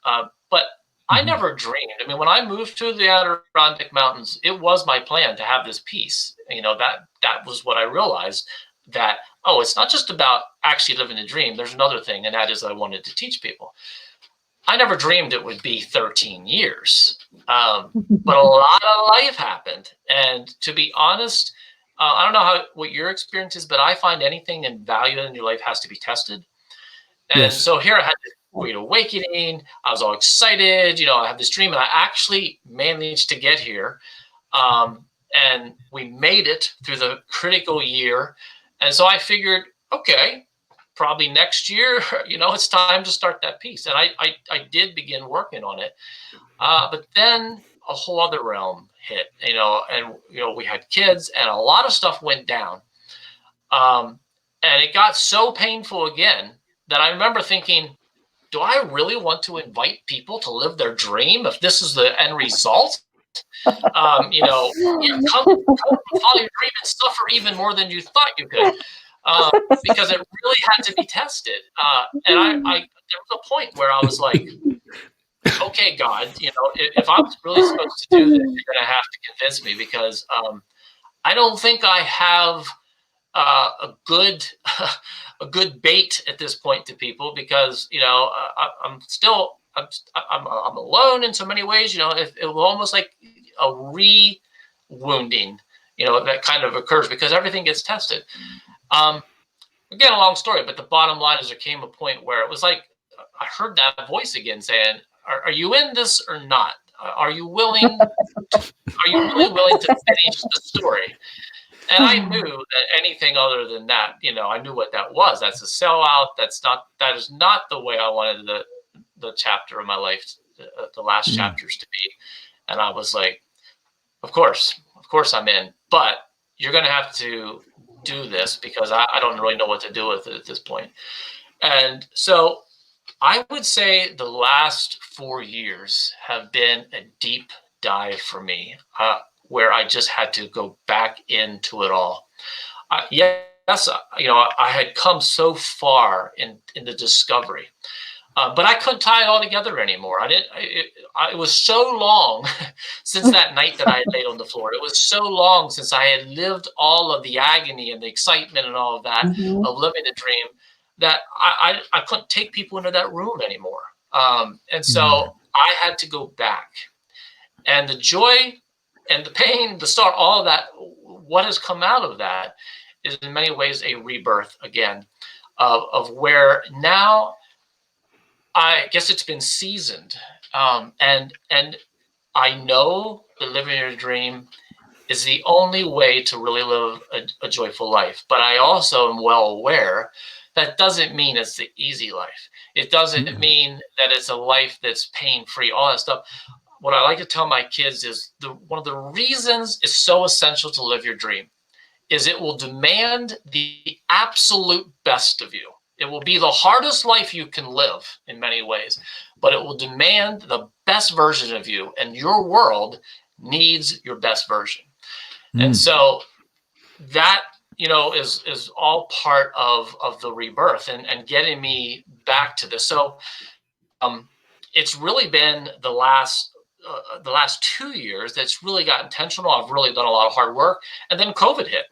but I never dreamed. I mean, when I moved to the Adirondack Mountains, it was my plan to have this peace. That was what I realized, that, it's not just about actually living a dream. There's another thing, and that is I wanted to teach people. I never dreamed it would be 13 years, but a lot of life happened. And to be honest, I don't know what your experience is, but I find anything in value in your life has to be tested. And so here I had this great awakening. I was all excited. I have this dream, and I actually managed to get here. And we made it through the critical year. And so I figured, okay, probably next year, it's time to start that piece. And I did begin working on it. But then a whole other realm hit, and, we had kids, and a lot of stuff went down. And it got so painful again that I remember thinking, do I really want to invite people to live their dream if this is the end result? Come follow your dream and suffer even more than you thought you could, because it really had to be tested. And I there was a point where I was like, okay, God, if I was really supposed to do this, you're going to have to convince me, because I don't think I have a good bait at this point to people, because I'm I'm alone in so many ways. You know, it was almost like a re-wounding, you know, that kind of occurs because everything gets tested. Again, a long story, but the bottom line is there came a point where it was like I heard that voice again saying, are you in this or not? Are you willing? Are you really willing to finish the story? And I knew that anything other than that, you know, I knew what that was. That's a sellout. That is not the way I wanted the chapter of my life, the last chapters to be. And I was like, of course I'm in, but you're going to have to do this because I don't really know what to do with it at this point. And so I would say the last 4 years have been a deep dive for me, where I just had to go back into it all. Yes, you know, I had come so far in the discovery, but I couldn't tie it all together anymore. It was so long since that night that I had laid on the floor. It was so long since I had lived all of the agony and the excitement and all of that of living a dream that I couldn't take people into that room anymore. And so I had to go back. And the joy and the pain, the start, all of that, what has come out of that is in many ways a rebirth again of where now I guess it's been seasoned. And I know that living your dream is the only way to really live a joyful life. But I also am well aware that doesn't mean it's the easy life. It doesn't mean that it's a life that's pain-free, all that stuff. What I like to tell my kids is one of the reasons it's so essential to live your dream is it will demand the absolute best of you. It will be the hardest life you can live in many ways, but it will demand the best version of you, and your world needs your best version. And so that, you know, is all part of the rebirth and getting me back to this. So it's really been the last 2 years that's really got intentional. I've really done a lot of hard work, and then COVID hit.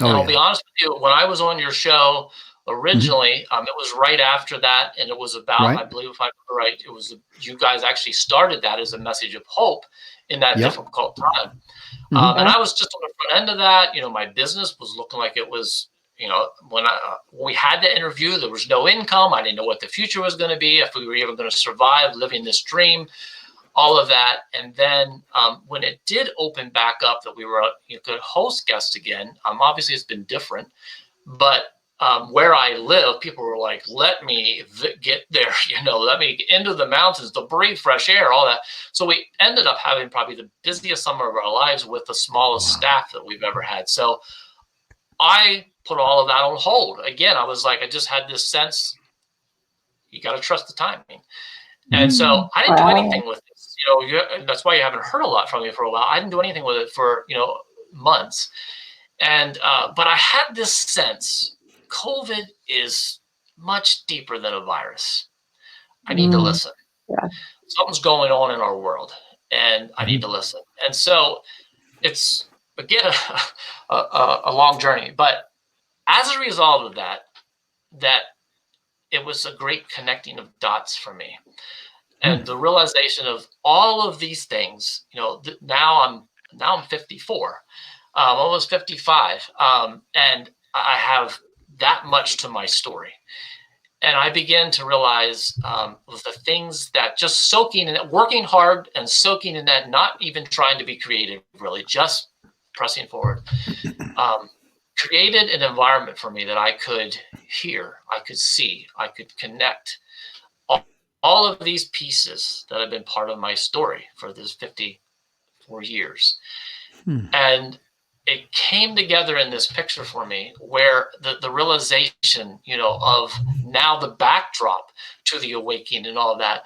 And I'll be honest with you, when I was on your show originally, it was right after that, and it was about, I believe if I remember right, it was you guys actually started that as a message of hope in that difficult time. And I was just on the front end of that. You know, my business was looking like it was, you know, when we had the interview, there was no income. I didn't know what the future was going to be, if we were even going to survive living this dream, all of that. And then when it did open back up that you could host guests again, obviously it's been different, but where I live, people were like, let me get there, you know, let me get into the mountains to breathe fresh air, all that. So we ended up having probably the busiest summer of our lives with the smallest staff that we've ever had. So I put all of that on hold. Again, I was like, I just had this sense, you got to trust the timing. And so I didn't do anything with this. You know, that's why you haven't heard a lot from me for a while. I didn't do anything with it for, you know, months. And, but I had this sense, COVID is much deeper than a virus. I need to listen. Something's going on in our world, and I need to listen. And so it's, again, a long journey. But as a result of that it was a great connecting of dots for me. And the realization of all of these things, you know, now I'm 54, almost 55. And I have that much to my story. And I began to realize the things that just soaking in it, working hard and soaking in that, not even trying to be creative, really, just pressing forward, created an environment for me that I could hear, I could see, I could connect all of these pieces that have been part of my story for this 54 years. And it came together in this picture for me where the realization, you know, of now the backdrop to the awakening and all of that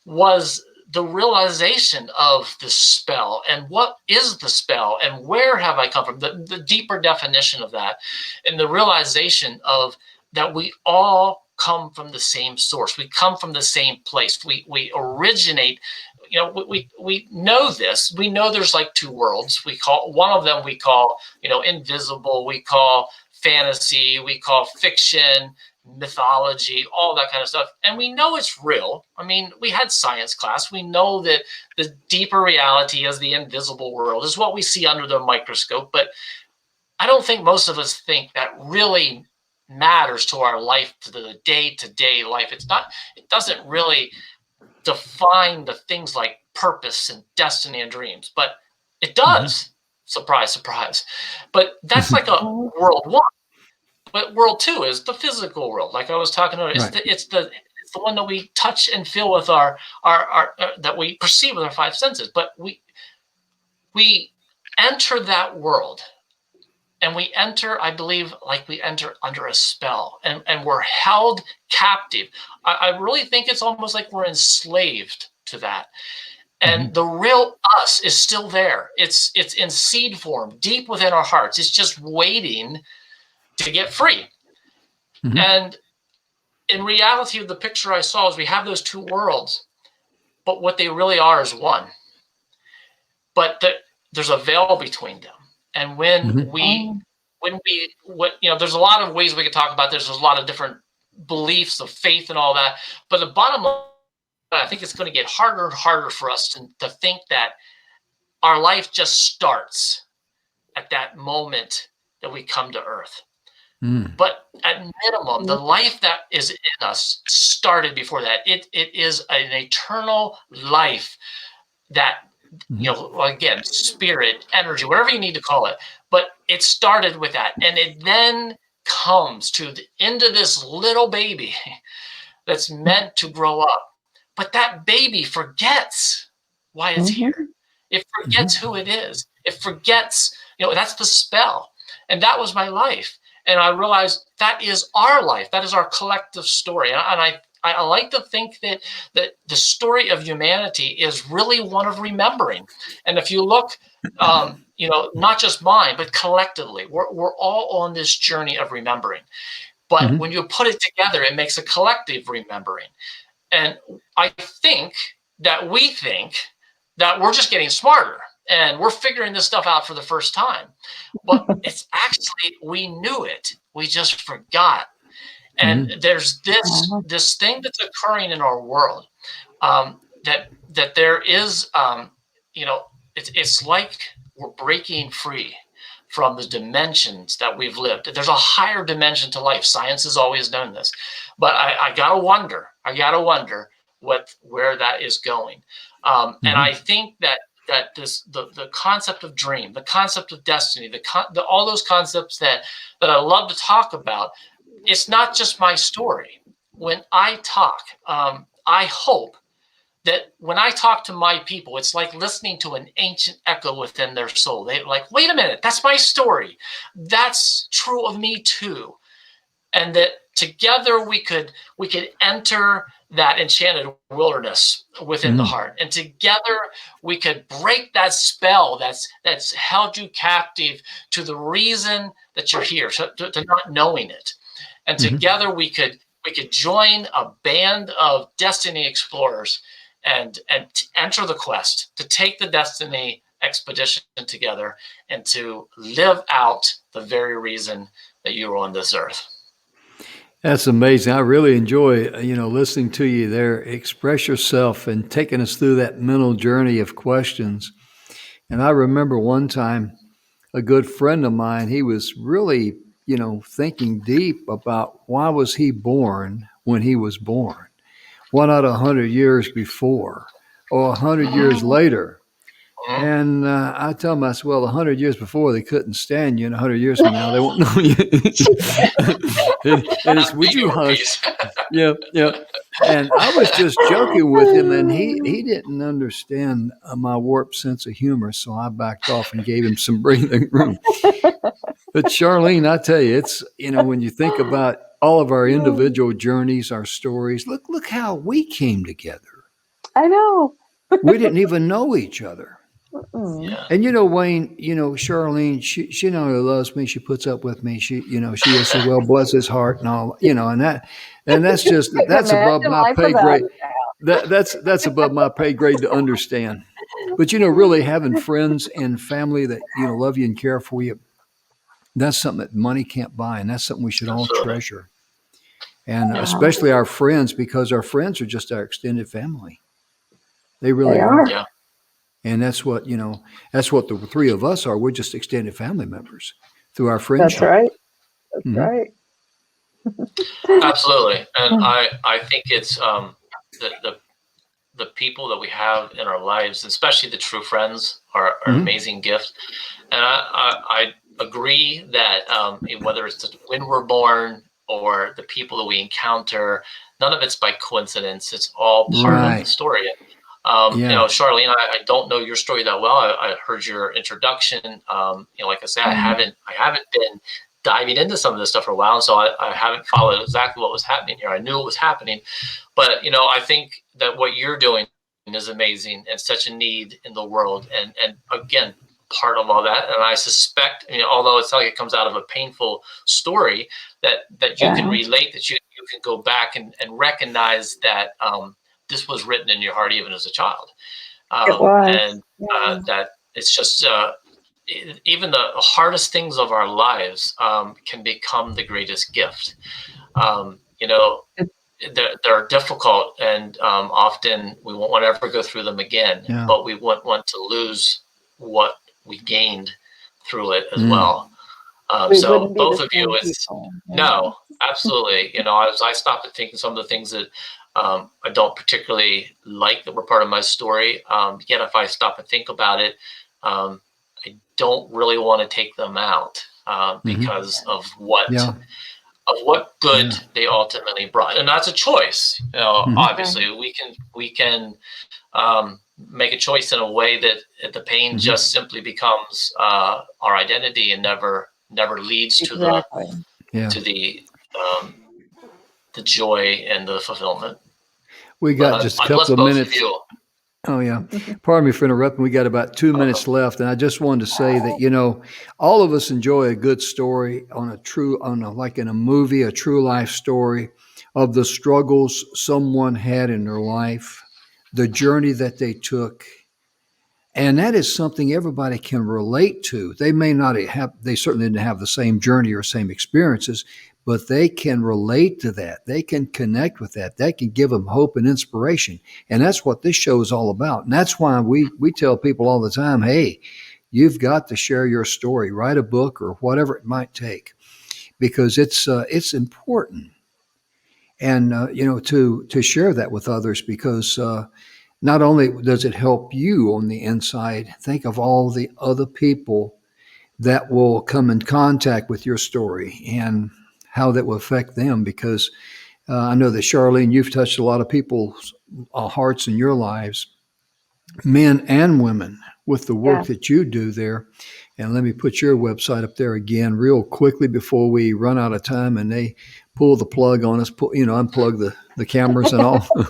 was the realization of the spell and what is the spell and where have I come from, the deeper definition of that, and the realization of that we all come from the same source. We come from the same place. We originate. You know, we know this. We know there's like two worlds. We call one of them, you know, invisible. We call fantasy. We call fiction. mythology, all that kind of stuff. And we know it's real. I mean, we had science class. We know that the deeper reality is the invisible world, is what we see under the microscope. But I don't think most of us think that really matters to our life, to the day-to-day life. It doesn't really define the things like purpose and destiny and dreams, but it does. Surprise, surprise. But that's like a world one. But world two is the physical world, like I was talking about. It's the one that we touch and feel with our that we perceive with our five senses. But we enter that world, and we enter, I believe, like we enter under a spell, and we're held captive. I really think it's almost like we're enslaved to that. And the real us is still there. It's in seed form, deep within our hearts. It's just waiting to get free. And in reality, the picture I saw is we have those two worlds, but what they really are is one. But there's a veil between them. And when there's a lot of ways we could talk about this. There's a lot of different beliefs of faith and all that. But the bottom line, I think it's going to get harder and harder for us to think that our life just starts at that moment that we come to earth. But at minimum, the life that is in us started before that. It is an eternal life that, again, spirit, energy, whatever you need to call it. But it started with that. And it then comes into this little baby that's meant to grow up. But that baby forgets why it's here. It forgets who it is. It forgets, that's the spell. And that was my life. And I realized that is our life. That is our collective story. And I like to think that the story of humanity is really one of remembering. And if you look, not just mine, but collectively, we're all on this journey of remembering. But when you put it together, it makes a collective remembering. And I think that we think that we're just getting smarter and we're figuring this stuff out for the first time. But it's actually, we knew it. We just forgot. And there's this thing that's occurring in our world that there is, it's like we're breaking free from the dimensions that we've lived. There's a higher dimension to life. Science has always done this. But I gotta wonder where that is going. And I think that the concept of dream, the concept of destiny, all those concepts that I love to talk about, it's not just my story. When I talk, I hope that when I talk to my people, it's like listening to an ancient echo within their soul. They're like, wait a minute, that's my story. That's true of me too. And that together we could enter that enchanted wilderness within the heart. And together we could break that spell that's held you captive to the reason that you're here, to not knowing it. And together we could join a band of destiny explorers and enter the quest, to take the destiny expedition together and to live out the very reason that you were on this earth. That's amazing. I really enjoy, listening to you there, express yourself and taking us through that mental journey of questions. And I remember one time a good friend of mine, he was really, thinking deep about why was he born when he was born? Why not 100 years before or 100 years later? And I tell him, I said, well, 100 years before they couldn't stand you, and 100 years from now they won't know you. and it's, would you hush? Yeah. And I was just joking with him, and he didn't understand my warped sense of humor, so I backed off and gave him some breathing room. But Charlene, I tell you, it's, when you think about all of our individual journeys, our stories, look how we came together. I know. We didn't even know each other. Yeah. And Wayne, Charlene, she not only loves me, she puts up with me. She just says, well, bless his heart and all, and that's just, that's above my pay grade. That's above my pay grade to understand. But, really having friends and family that, love you and care for you, that's something that money can't buy. And that's something we should all treasure. and Wow. especially our friends, because our friends are just our extended family. They really They are. are. Yeah. And that's what, that's what the three of us are. We're just extended family members through our That's friendship. right. That's Mhm. right. Absolutely. And I think it's the the people that we have in our lives, especially the true friends, are an Mhm. amazing gift. And I agree that whether it's when we're born or the people that we encounter, none of it's by coincidence. It's all part of the Right. story. Yeah. Charlene, I don't know your story that well. I heard your introduction. Like I said, I haven't been diving into some of this stuff for a while, so I haven't followed exactly what was happening here. I knew it was happening, but I think that what you're doing is amazing and such a need in the world. And again, part of all that, and I suspect, although it's like it comes out of a painful story, that you can Yeah. relate, that you can go back and recognize that this was written in your heart even as a child, It was. and Yeah. that it's just even the hardest things of our lives can become the greatest gift. Um, you know, It- they're difficult, and often we won't want to ever go through them again, Yeah. but we won't want to lose what we gained through it as Mm. well. we So wouldn't be the both of you, same it's people. Yeah. no, absolutely. As I stopped and think of some of the things that I don't particularly like that were part of my story, yet if I stop and think about it, I don't really want to take them out because of what Yeah. good Yeah. they ultimately brought, and that's a choice. Mhm. Obviously, we can make a choice in a way that the pain Mhm. just simply becomes our identity and never leads Exactly. Yeah. to the joy and the fulfillment. We got But just a I bless couple of both of minutes. you. Oh yeah. Pardon me for interrupting. We got about 2 minutes left, and I just wanted to say that all of us enjoy a good story like in a movie, a true life story of the struggles someone had in their life, the journey that they took, and that is something everybody can relate to. They certainly didn't have the same journey or same experiences, but they can relate to that. They can connect with that. That can give them hope and inspiration. And that's what this show is all about. And that's why we tell people all the time, hey, you've got to share your story, write a book or whatever it might take, because it's important. And to share that with others, because not only does it help you on the inside, think of all the other people that will come in contact with your story and how that will affect them. Because I know that, Charlene, you've touched a lot of people's hearts in your lives, men and women, with the work Yeah. that you do there. And let me put your website up there again real quickly before we run out of time and they pull the plug on us, unplug the cameras and all. It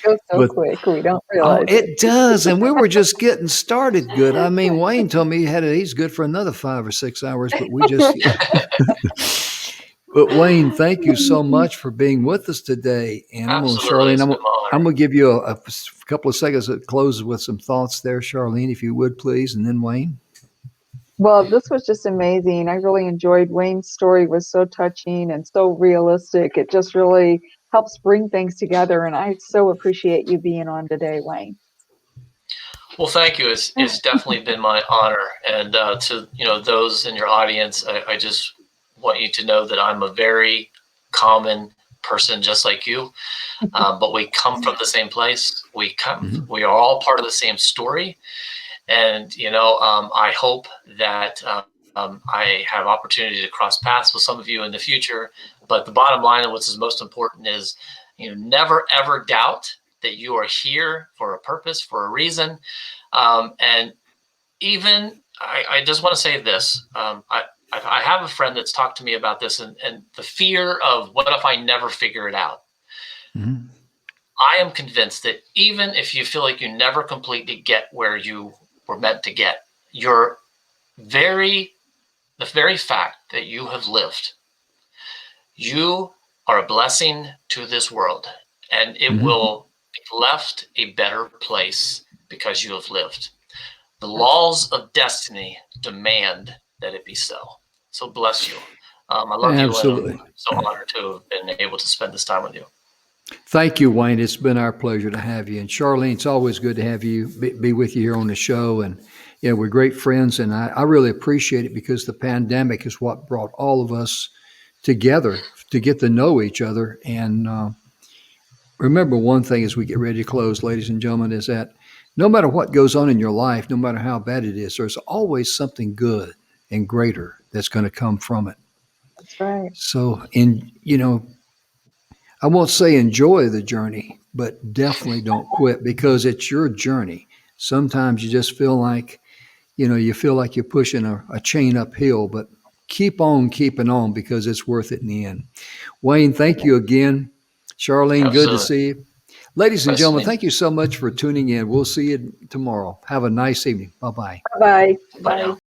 goes so But quick. We don't oh, realize it. it does. And we were just getting started good. I mean, Wayne told me he's good for another 5 or 6 hours, but we just, but Wayne, thank you so much for being with us today. And Absolutely, Charlene, it's been my I'm honor. going to give you a couple of seconds that closes with some thoughts there, Charlene, if you would, please. And then Wayne. Well, this was just amazing. I really enjoyed Wayne's story. Was so touching and so realistic. It just really helps bring things together. And I so appreciate you being on today, Wayne. Well, thank you. It's definitely been my honor. And to those in your audience, I just want you to know that I'm a very common person, just like you. But we come from the same place. Mhm. We are all part of the same story. And I hope that I have opportunity to cross paths with some of you in the future. But the bottom line, and what's most important, is never ever doubt that you are here for a purpose, for a reason. And even I just want to say this. I have a friend that's talked to me about this, and the fear of what if I never figure it out. Mhm. I am convinced that even if you feel like you never completely get where you were meant to get, the very fact that you have lived, you are a blessing to this world, and it Mhm. will be left a better place because you have lived. The laws of destiny demand that it be so. So bless you. I love you, and I'm Absolutely. so honored to have been able to spend this time with you. Thank you, Wayne. It's been our pleasure to have you. And Charlene, it's always good to have you be with you here on the show. And yeah, we're great friends, and I really appreciate it because the pandemic is what brought all of us together to get to know each other. And remember one thing as we get ready to close, ladies and gentlemen, is that no matter what goes on in your life, no matter how bad it is, there's always something good and greater that's going to come from it. That's right. So, I won't say enjoy the journey, but definitely don't quit because it's your journey. Sometimes you just feel like, you feel like you're pushing a chain uphill, but keep on keeping on because it's worth it in the end. Wayne, thank you again. Charlene, good to Absolutely. see you. Ladies and Nice gentlemen, meeting thank you so much for tuning in. We'll see you tomorrow. Have a nice evening. Bye-bye. Bye-bye. you. Bye now.